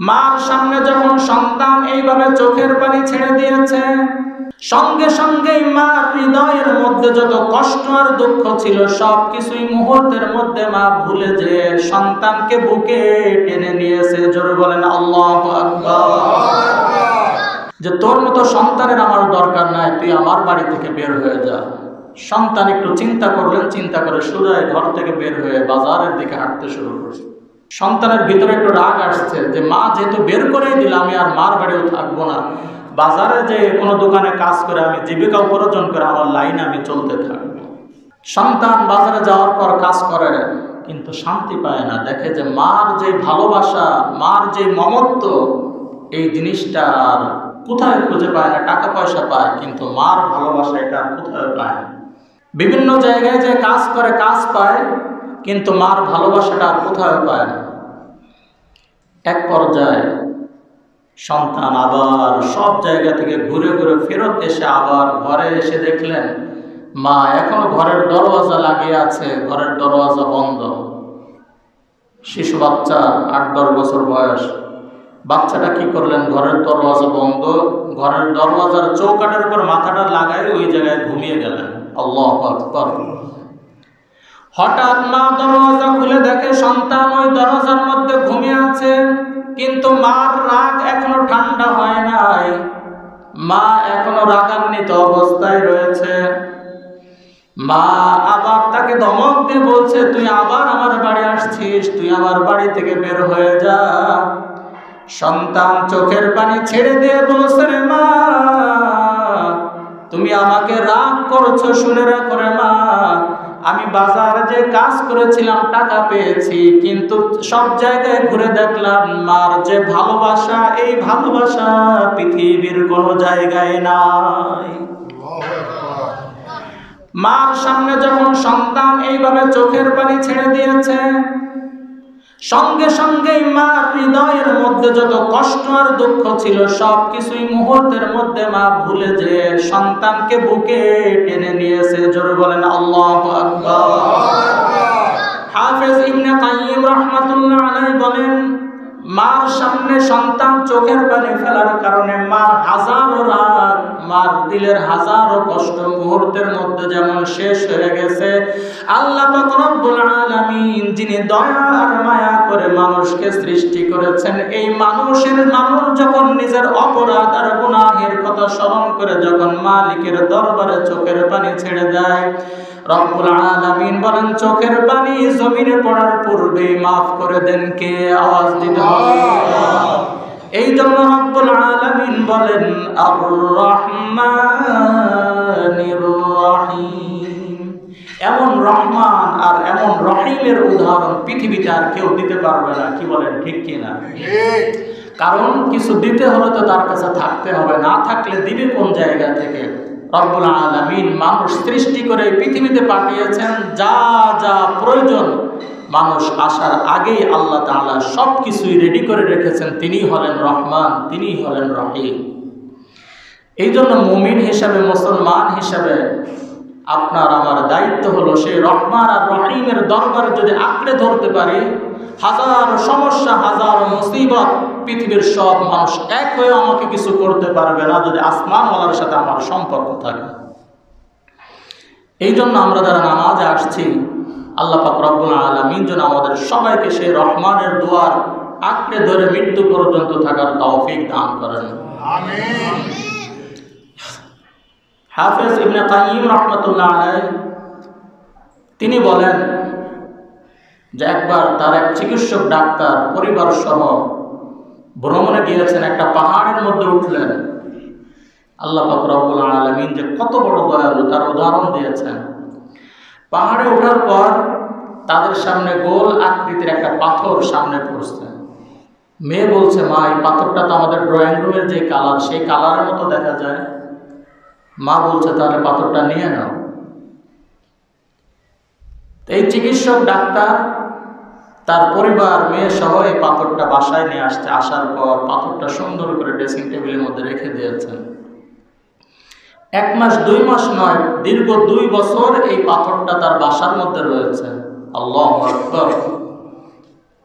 মার সামনে যখন সন্তান এইভাবে চোখের পানি ছেড়ে দিয়েছে, সঙ্গে সঙ্গেই মার হৃদয়ের মধ্যে যত কষ্ট আর দুঃখ ছিল সবকিছুই মুহূর্তের মধ্যে মা ভুলে যে সন্তানকে বুকে টেনে নিয়েছে। জোরে বলেন আল্লাহু আকবার। যে তোর মতো সন্তানের আমার দরকার নাই, তুই আমার বাড়ি থেকে বের হয়ে যা। সন্তান একটু চিন্তা করলেন, চিন্তা করে সোজাই ঘর থেকে বের হয়ে বাজারের দিকে হাঁটতে শুরু করছে। সন্তানের ভিতরে একটু রাগ আসছে যে মা যেহেতু বের করেই দিল, আমি আর মার বাড়িও থাকবো না, বাজারে যে কোনো দোকানে কাজ করে আমি জীবিকা উপার্জন করে আমার লাইনে আমি চলতে থাকবো। সন্তান বাজারে যাওয়ার পর কাজ করে কিন্তু শান্তি পায় না। দেখে যে মার যে ভালোবাসা, মার যে মমত্ব, এই জিনিসটা আর কোথায় খুঁজে পায় না। টাকা পয়সা পায় কিন্তু মার ভালোবাসা এটা আর কোথায় পায় না। বিভিন্ন জায়গায় যে কাজ করে কাজ পায় কিন্তু মার ভালোবাসাটা আর কোথায় পায় না। এক পর্যায়ে সন্তান আবার সব জায়গা থেকে ঘুরে ঘুরে ফেরত এসে আবার ঘরে এসে দেখলেন মা এখনো ঘরের দরওয়াজা লাগিয়ে আছে, ঘরের দরওয়াজা বন্ধ। শিশু বাচ্চা ৮-১০ বছর বয়স, বাচ্চাটা কি করলেন, ঘরের দরওয়াজা বন্ধ, ঘরের দরওয়াজার চৌকাঠের উপর মাথাটা লাগাই ওই জায়গায় ঘুমিয়ে গেলেন। আল্লাহু আকবার। হঠাৎ মা দরওয়াজা খুলে দেখে সন্তান ওই দরওয়াজার মধ্যে ঘুমিয়ে আছে, কিন্তু মার রাগ এখনো ঠান্ডা হয় নাই। মা এখনো রাগান্বিত অবস্থায় রয়েছে। মা আবার তাকে ধমক দিয়ে বলছে, তুই আবার আমার বাড়ি আসছিস, তুই আমার বাড়ি থেকে বের হয়ে যা। সন্তান চোখের পানি ছেড়ে দিয়ে বলছে, রে মা তুমি আমাকে রাগ করছো, শুনে রাখো রে মা, আমি বাজারে যে কাজ করেছিলাম টাকা পেয়েছি, কিন্তু সব জায়গায় ঘুরে দেখলাম মার যে ভালোবাসা, এই ভালোবাসা পৃথিবীর কোনো জায়গায় নাই। মার সামনে যখন সন্তান এইভাবে চোখের পানি ছেড়ে দিয়েছে, সঙ্গে সঙ্গেই মার হৃদয়ের মধ্যে যত কষ্ট আর দুঃখ ছিল সবকিছুই মুহূর্তের মধ্যে মা ভুলে যে সন্তানকে বুকে টেনে নিয়েছে। জোরে বলেন আল্লাহু আকবার। হাফেজ ইবনে কাইয়িম রাহমাতুল্লাহ আলাইহি বলেন, মার সামনে সন্তান চোখের পানি ফেলার কারণে মার হাজারো রাগ, মার দিলের হাজারো কষ্ট মুহূর্তের মধ্যে যেমন শেষ হয়ে গেছে। আল্লাহ পাক রব্বুল আলামিন যিনি দয়া আর মায়া করে মানুষকে সৃষ্টি করেছেন, এই মানুষ যখন নিজের অপরাধ আর গুনাহের কথা স্মরণ করে যখন মালিকের দরবারে চোখের পানি ছেড়ে দেয়, রব্বুল আলামিন বলেন চোখের পানি জমিনে পড়ার পূর্বে মাফ করে দেন কে? আওয়াজ দিতে হবে। এই জন্য রব্বুল আলামিন বলেন আর রহমানির রহিম। এমন রহমান আর এমন রহিমের উদাহরণ পৃথিবীতে আর কেউ দিতে পারবে না। কি বলেন, ঠিক কিনা? কারণ কিছু দিতে হলে তো তার কাছে থাকতে হবে, না থাকলে দিবে কোন জায়গা থেকে? রব্বুল আলামিন মানুষ সৃষ্টি করে পৃথিবীতে পাঠিয়েছেন, যা যা প্রয়োজন মানুষ আসার আগেই আল্লাহ তাআলা সব কিছুই রেডি করে রেখেছেন। তিনি হলেন রহমান, তিনি হলেন রহিম। এই জন্য মুমিন হিসাবে, মুসলমান হিসাবে আপনার আমার দায়িত্ব হলো সেই রহমান আর রহিমের দরবারে যদি আঁকড়ে ধরতে পারি, হাজারো সমস্যা, হাজারো মুসিবত, পৃথিবীর সব মানুষ এক হয়ে আমাকে কিছু করতে পারবে না যদি আসমানওয়ালার সাথে আমার সম্পর্ক থাকে। এই জন্য আমরা যারা নামাজে আসছি, আল্লাহ পাক রব্বুল আলামিন যেন আমাদের সবাইকে সেই রহমানের দুয়ার আঁকড়ে ধরে মৃত্যু পর্যন্ত থাকার তৌফিক দান করেন। আমিন। হাফেজ ইবনে কাইয়িম রাহমাতুল্লাহ আলাইহি তিনি বলেন যে একবার তার এক চিকিৎসক ডাক্তার পরিবার সহ ভ্রমণে গিয়েছেন, একটা পাহাড়ের মধ্যে উঠলেন। আল্লাহ পাক রব্বুল আলামিন যে কত বড় দয়ালু তার উদাহরণ দিয়েছেন। পাহাড়ে ওঠার পর তাদের সামনে গোল আকৃতির একটা পাথর সামনে পড়ছে। মেয়ে বলছে, মা এই পাথরটা তো আমাদের ড্রয়িং রুমের যে কালার, সেই কালারের মতো দেখা যায়। মা বলছে, তাহলে পাথরটা নিয়ে নাও। এই চিকিৎসক ডাক্তার তার পরিবার মেয়ে সহ এই পাথরটা বাসায় নিয়ে আসছে। আসার পর পাথরটা সুন্দর করে ড্রেসিং টেবিলের মধ্যে রেখে দিয়েছেন। 1 মাস 2 মাস নয়, দীর্ঘ 2 বছর এই পাথরটা তার বাসার মধ্যে রয়েছে। আল্লাহু আকবার।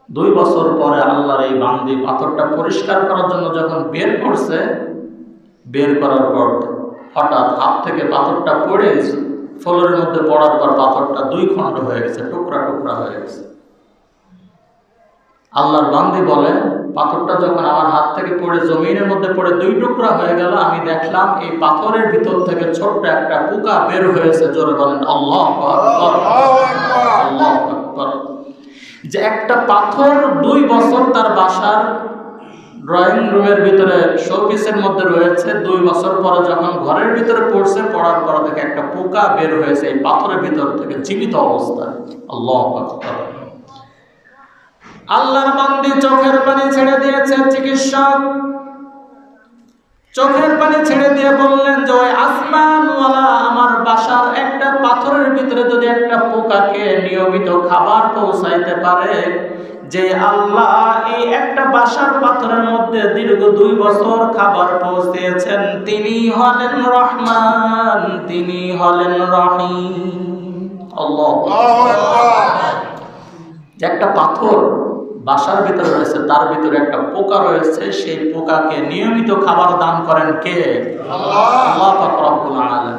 2 বছর পরে আল্লাহর এই বান্দি পাথরটা পরিষ্কার করার জন্য যখন বের করছে, বের করার পর হঠাৎ হাত থেকে পাথরটা পড়ে ফ্লোরের মধ্যে পড়ার পর পাথরটা 2 খণ্ড হয়ে গেছে, টুকরা টুকরা হয়ে গেছে। আল্লাহর বান্দি বলে, পাথরটা যখন আমার হাত থেকে পড়ে জমিনের মধ্যে পড়ে 2 টুকরা হয়ে গেল, আমি দেখলাম এই পাথরের ভিতর থেকে ছোট্ট একটা পোকা বের হয়েছে। জোরে বলেন আল্লাহু আকবার, আল্লাহু আকবার। যে একটা পাথর 2 বছর তার বাসার ড্রয়িং রুমের ভিতরে শোপিসের মধ্যে রয়েছে, 2 বছর পরে যখন ঘরের ভিতরে পড়ছে, পড়ার পর দেখে একটা পোকা বের হয়েছে এই পাথরের ভিতর থেকে জীবিত অবস্থায়। আল্লাহু আকবার। আল্লাহর বান্দি চোখের পানি ছেড়ে দিয়েছে। চিকিৎসক চোখের পানি ছেড়ে দিয়ে বললেন যে ওই আসমানওয়ালা আমার বাসার একটা পাথরের ভিতরে যদি একটা পোকাকে নিয়মিত খাবার পৌঁছাইতে পারে, যে আল্লাহ এই একটা বাসার পাথরের মধ্যে দীর্ঘ 2 বছর খাবার পৌঁছেছেন, তিনি হলেন রহমান, তিনি হলেন রহিম। আল্লাহু আকবার। যে একটা পাথর বাসার ভিতরে রয়েছে, তার ভিতরে একটা পোকা রয়েছে, সেই পোকাকে নিয়মিত খাবার দান করেন কে? আল্লাহ পাক রব্বুল আলামিন।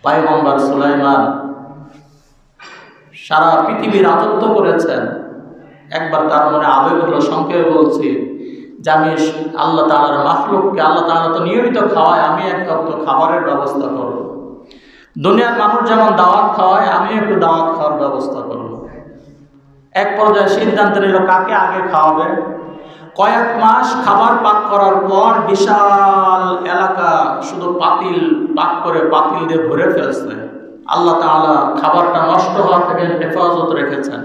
পয়গম্বর সুলাইমান সারা পৃথিবী রাজত্ব করেছেন। একবার তার মনে আবেগ হলো, সংক্ষেপে বলছি, যে আমি আল্লাহ তাআলার মাখলুককে, আল্লাহ তাআলা তো নিয়মিত খাওয়ায়, আমি একটা খাবারের ব্যবস্থা করব। দুনিয়ার মানুষ যেমন দাওয়াত খাওয়ায়, আমি একটু দাওয়াত খাওয়ার ব্যবস্থা করব। এক পর্যায়ে সিদ্ধান্ত নিল কাকে আগে খাওয়াবে। কয়েক মাস খাবার পাক করার পর বিশাল এলাকা শুধু পাতিল পাক করে পাতিল দিয়ে ভরে ফেলছে। আল্লাহ তাআলা খাবারটা নষ্ট হওয়া থেকে হেফাজত রেখেছেন।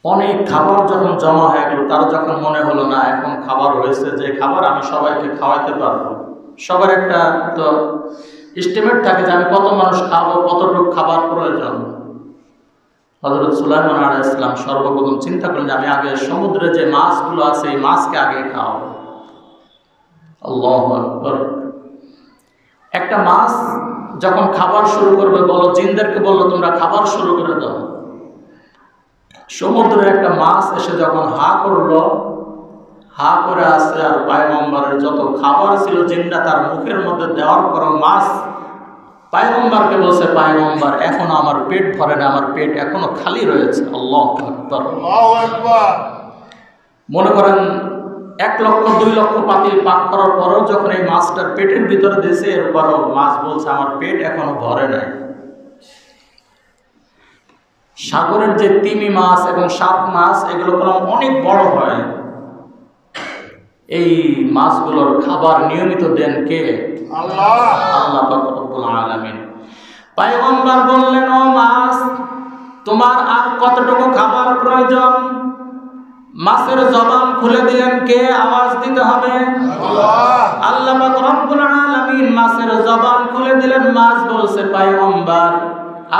অনেক খাবার যখন জমা হয়ে গেল, তার যখন মনে হলো না এখন খাবার হয়েছে, যে খাবার আমি সবাইকে খাওয়াইতে পারবো। সবার একটা তো এস্টিমেট থাকে যে আমি কত মানুষ খাবো, কতটুকু খাবার প্রয়োজন। হযরত সুলাইমান আলাইহিস সালাম সর্বপ্রথম চিন্তা করলেন যে আমি আগে সমুদ্রে যে মাছগুলো আছে এই মাছকে আগে খাওয়াবো। আল্লাহু আকবার। একটা মাছ যখন খাবার শুরু করবে, বলো জিনদেরকে বললো তোমরা খাবার শুরু করে দাও। সমুদ্রের একটা মাছ এসে যখন হা করলো, হা করে আসছে, আর পয়গম্বরের যত খাবার ছিল জিনরা তার মুখের মধ্যে দেওয়ার পর মাছ পয়গম্বরকে বলছে, পয়গম্বর এখনো আমার পেট ভরে না, আমার পেট এখনো খালি রয়েছে। আল্লাহু আকবার, আল্লাহু আকবার। মনে করেন 1 লক্ষ 2 লক্ষ পাতিল পাক করার পরেও যখন এই মাছটার পেটের ভিতরে দিয়েছে, এরপরও মাছ বলছে আমার পেট এখনো ভরে নাই। সাগরের যে তিমি মাছ এবং শার্ক মাছ, এগুলো অনেক বড় হয়। এই মাছগুলোর খাবার নিয়মিত দেন কে? আল্লাহ, আল্লাহ পাক রব্বুল আলামিন। পয়গম্বর বললেন, ও মাছ, তোমার আর কতটুকু খাবার প্রয়োজন? মাছের জবান খুলে দিলেন কে? আওয়াজ দিতে হবে আল্লাহ। আল্লাহ পাক রব্বুল আলামিন মাছের জবান খুলে দিলেন। মাছ বলছে, পয়গম্বর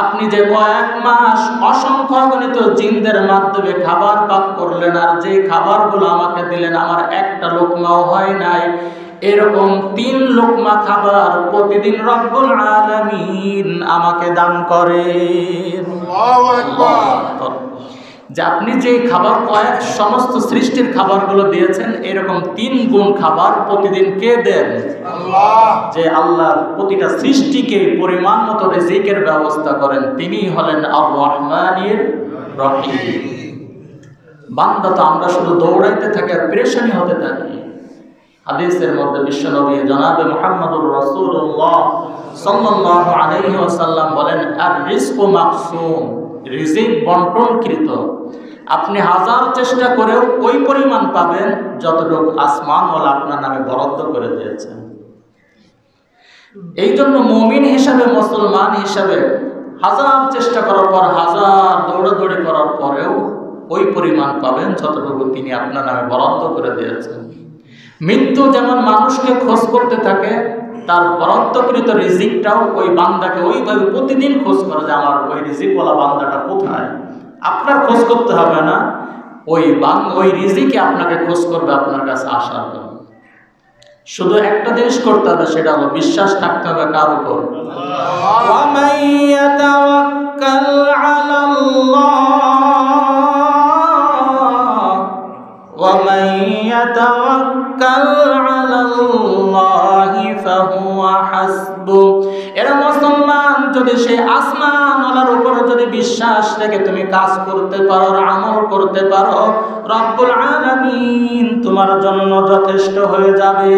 আপনি যে কয়েক মাস অসংখ্য গণিত জিনদের মাধ্যমে খাবার পাক করলেন, আর যে খাবারগুলো আমাকে দিলেন আমার একটা লোকমাও হয় নাই। এরকম 3 লোকমা খাবার প্রতিদিন রব্বুল আলামিন আমাকে দান করেন। আল্লাহু আকবার। যে আপনি যে খাবার কয়েক সমস্ত সৃষ্টির খাবারগুলো দিয়েছেন, এরকম 3 গুণ খাবার প্রতিদিন কে দেন? আল্লাহ। যে আল্লাহ প্রতিটা সৃষ্টিকে পরিমাণ মতো রিজিকের ব্যবস্থা করেন, তিনি হলেন আর রহমানির রহিম। বান্দা তো আমরা শুধু দৌড়াইতে থাকি আর পেরেশানি হতে থাকি। হাদিসের মধ্যে বিশ্বনবী জনাবে মুহাম্মদুর রাসূলুল্লাহ সাল্লাল্লাহু আলাইহি ওয়াসাল্লাম বলেন, আর রিজকু মাকসুম, রিজিক বন্টনকৃত। আপনি 1000 চেষ্টা করেও ওই পরিমাণ পাবেন যতটুকু আসমানওয়ালা আপনার নামে বরাদ্দ করে দিয়েছেন। এই জন্য মুমিন হিসাবে, মুসলমান হিসাবে 1000 চেষ্টা করার পর, 1000 দৌড়াদৌড়ি করার পরেও ওই পরিমাণ পাবেন যতটুকু তিনি আপনার নামে বরাদ্দ করে দিয়েছেন। মৃত্যু যেমন মানুষকে খোঁজ করতে থাকে, তার বরাদ্দকৃত রিজিকটাও ওই বান্দাকে ওইভাবে প্রতিদিন খোঁজ করে যে আমার ওই রিজিকওয়ালা বান্দাটা কোথায়। আপনার খোঁজ করতে হবে না, ওই রিজিকে আপনাকে খোঁজ করবে আপনার কাছে আসার জন্য। শুধু একটা জিনিস করতে হবে, সেটা হলো বিশ্বাস থাকতে হবে কার উপর? ওয়া মান ইয়াতাওয়াক্কাল আলাল্লাহ ومن يتوكل على الله فهو حسبه এরা মুসলমান যদি সেই আসমান ওয়ালার উপর যদি বিশ্বাস রেখে তুমি কাজ করতে পারো আমল করতে পারো রব্বুল আলামিন তোমার জন্য যথেষ্ট হয়ে যাবে।